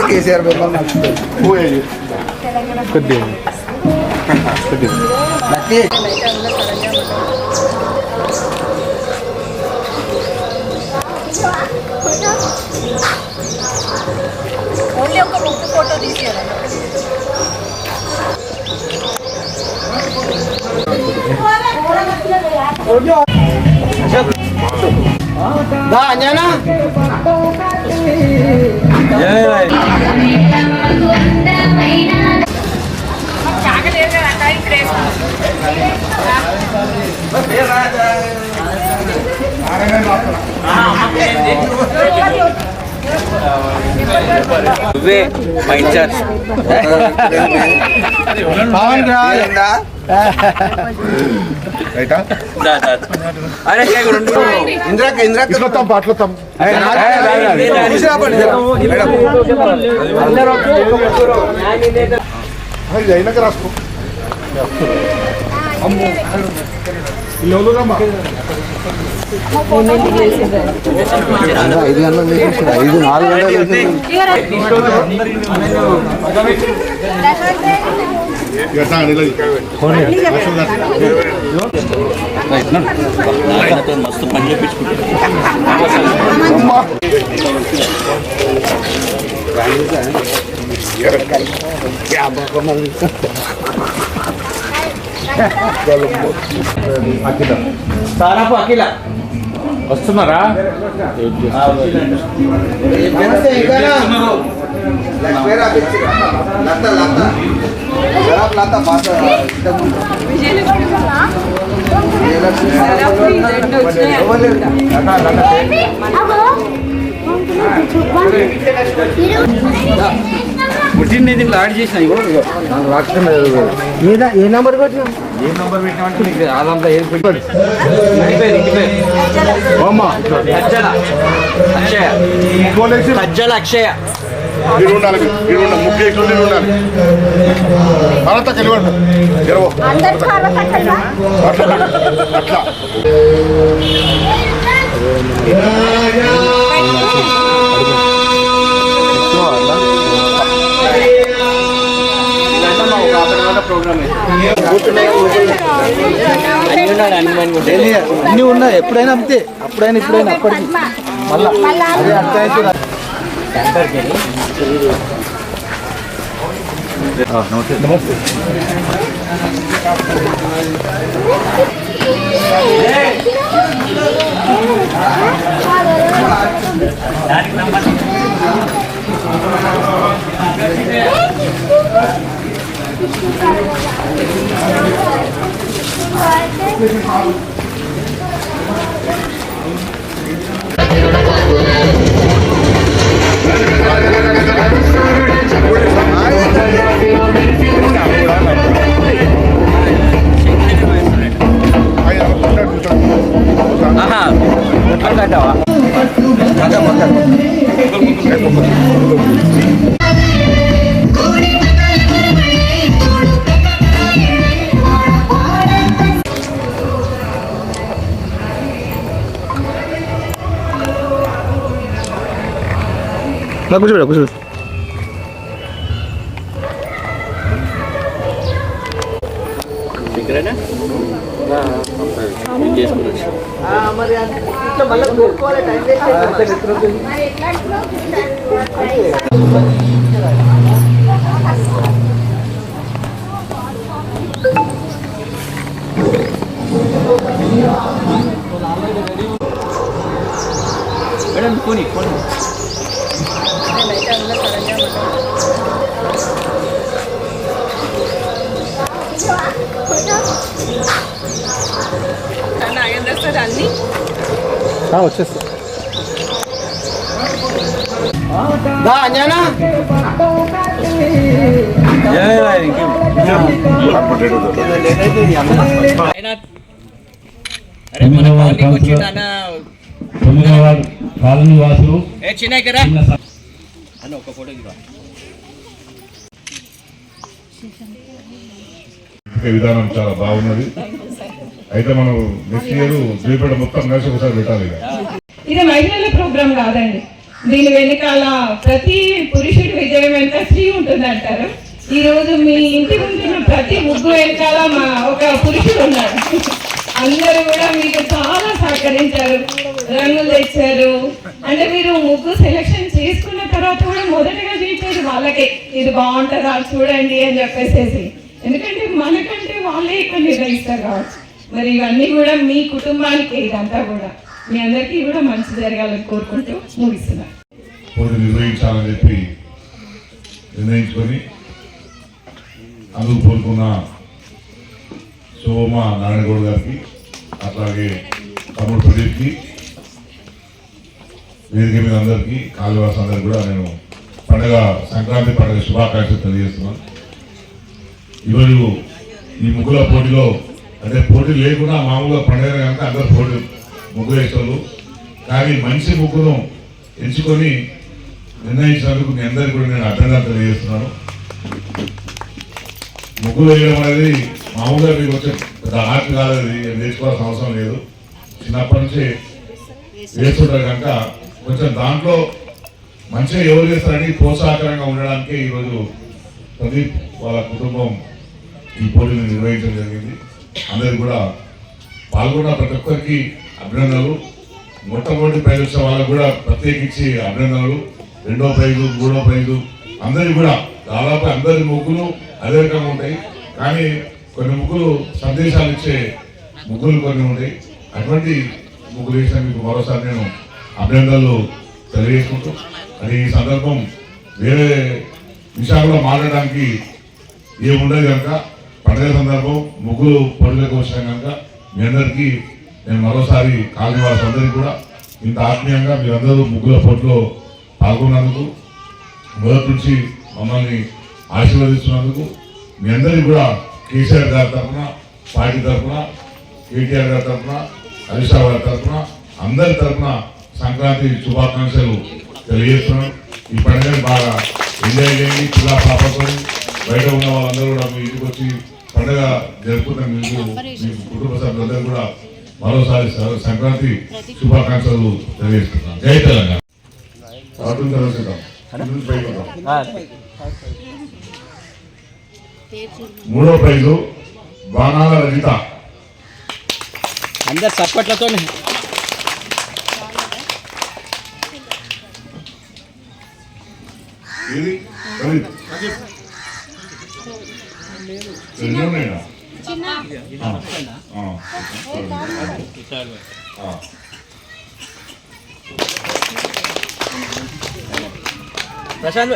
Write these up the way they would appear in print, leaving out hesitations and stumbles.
KCR only ఒక ముక్కు photo తీసేయాలి. రాసుకో ఐదు గంటలు 4 గంటలు మస్తు పని చేయించుకుంటారు. సారాపు అఖిల వస్తున్నారా? పుట్టిన దీంట్లో యాడ్ చేసిన ఏ నెంబర్ పెట్టినా? ఏ నెంబర్ పెట్టినామంటే మీకు అదంతా ఏం పెట్టాడు సజ్జల అక్షయ అన్నీ ఉన్నాయి. ఎప్పుడైనా అంతే, అప్పుడైనా ఇప్పుడైనా అప్పటికి మళ్ళా అదే అర్థం. నమస్తే. నమస్తే. కూర్చోబెట్ట కూర్చో. మేడం పోనీ పోనీ వచ్చేస్తా. కాలనీ వాసులు ఒక ఫోటో విధానం చాలా బాగున్నది. అయితే మనం నెక్స్ట్ ఇయర్ ద్వీపేట మొత్తం కలిసి ఒకసారి పెట్టాలి. ఇది మహిళల ప్రోగ్రాం కాదండి. దీని వెనకాల ప్రతి పురుషుడి విజయం వెనుక స్త్రీ ఉంటుంది అంటారు. ఈ రోజు మీ ఇంటి ముందున్న ప్రతి ముగ్గు వెనకాల ఒక పురుషుడు ఉన్నాడు. అందరూ కూడా మీకు చాలా సహకరించారు, రంగులు తెచ్చారు. అంటే మీరు ముగ్గు సెలెక్షన్ చేసుకున్న తర్వాత కూడా మొదటగా చూసేది వాళ్ళకే, ఇది బాగుంటుందా చూడండి అని చెప్పేసేసి. ఎందుకంటే మనకంటే వాళ్ళే ఇక్కడ నిర్వహిస్తారు కావచ్చు. మరి ఇవన్నీ కూడా మీ కుటుంబానికి, ఇదంతా కూడా మీ అందరికీ కూడా మంచి జరగాలని కోరుకుంటూ ముగిస్తున్నా. పోటీ నిర్వహించాలని చెప్పి నిర్ణయించుకొని అందుకు కోరుకున్న శోభమ నారాయణగౌడ్ గారికి, అట్లాగే తమ్ముడు ప్రదీప్కి, వేదిక మీద అందరికీ, కాళీవాస్ అందరికి కూడా నేను సంక్రాంతి పండుగ శుభాకాంక్షలు తెలియజేస్తున్నాను. ఈరోజు ఈ ముగ్గుల పోటీలో అంటే పోటీ లేకుండా మామూలుగా పండుగ కనుక అందరు పోటీ ముగ్గులు వేసేవాళ్ళు, కానీ మంచి ముగ్గును ఎంచుకొని నిర్ణయించినందుకు మీ అందరికీ కూడా నేను అభినందనలు తెలియజేస్తున్నాను. ముగ్గులు వేయడం అనేది మామూలుగా మీకు వచ్చే పెద్ద ఆర్ట్ కాదు, నేర్చుకోవాల్సిన అవసరం లేదు. చిన్నప్పటి నుంచి వేస్తుంటారు కనుక కొంచెం దాంట్లో మంచిగా ఎవరు చేస్తారని ప్రోత్సాహకరంగా ఉండడానికి ఈరోజు ప్రదీప్ వాళ్ళ కుటుంబం ఈ పోటీని నిర్వహించడం జరిగింది. అందరికి కూడా పాల్గొన్న ప్రతి ఒక్కరికి అభినందనలు. మొట్టమొదటి ప్రైజ్ వచ్చిన వాళ్ళకు కూడా ప్రత్యేకించి అభినందనలు. రెండో ప్రైజు, మూడో ప్రైజు అందరికి కూడా దాదాపు అందరి ముగ్గులు అదే రకంగా ఉంటాయి, కానీ కొన్ని ముగ్గులు సందేశాలు ఇచ్చే ముగ్గులు కొన్ని ఉంటాయి. అటువంటి ముగ్గులు వేసిన మీకు మరోసారి నేను అభినందనలు తెలియజేసుకుంటూ, అది ఈ సందర్భం వేరే విషయాల్లో మాట్లాడడానికి ఏముండదు కనుక పండుగ సందర్భం ముగ్గులు పొడిలోకి వచ్చినాం కనుక మీ అందరికీ నేను మరోసారి కాలనీవాసు అందరికీ కూడా ఇంత ఆత్మీయంగా మీరందరూ ముగ్గుల పోటీలో పాల్గొన్నందుకు, మొదటి నుంచి మమ్మల్ని ఆశీర్వదిస్తున్నందుకు మీ అందరికీ కూడా కేసీఆర్ గారి తరఫున, పార్టీ తరఫున, కేటీఆర్ గారి తరఫున, హరీష్ రావు గారి తరఫున, అందరి తరఫున సంక్రాంతి శుభాకాంక్షలు తెలియజేస్తున్నాం. ఈ పండుగని బాగా ఎంజాయ్ చేయండి. పిల్ల పాపతో బయట ఉన్న వాళ్ళందరూ కూడా మీ ఇంటికి వచ్చి పండుగ జరుపుకున్న మీకు మీ కుటుంబ సభ్యులందరూ కూడా మరోసారి సంక్రాంతి శుభాకాంక్షలు తెలియజేస్తున్నాం. జై తెలంగాణ. మూడో ప్రైజు బాణాల రజిత. అందరు చప్పట్లతో ఇది రెండున్నాయినా? ప్రశాంత్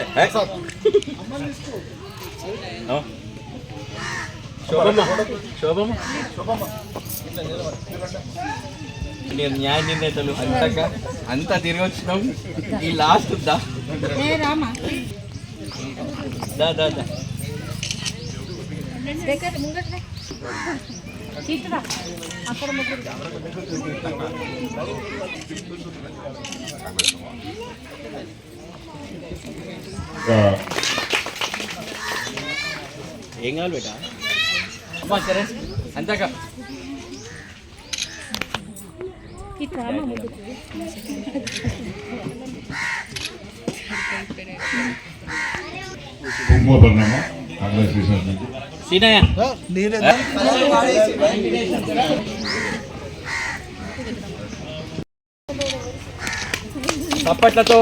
శోభమ్మ నేను న్యాయ నిర్ణేతలు అంతా తిరిగి వచ్చినాం. ఈ లాస్ట్ దా ఏం కావాలి బేటా? అమ్మా సరే అంతాక సీనయ్య చప్పట్లతో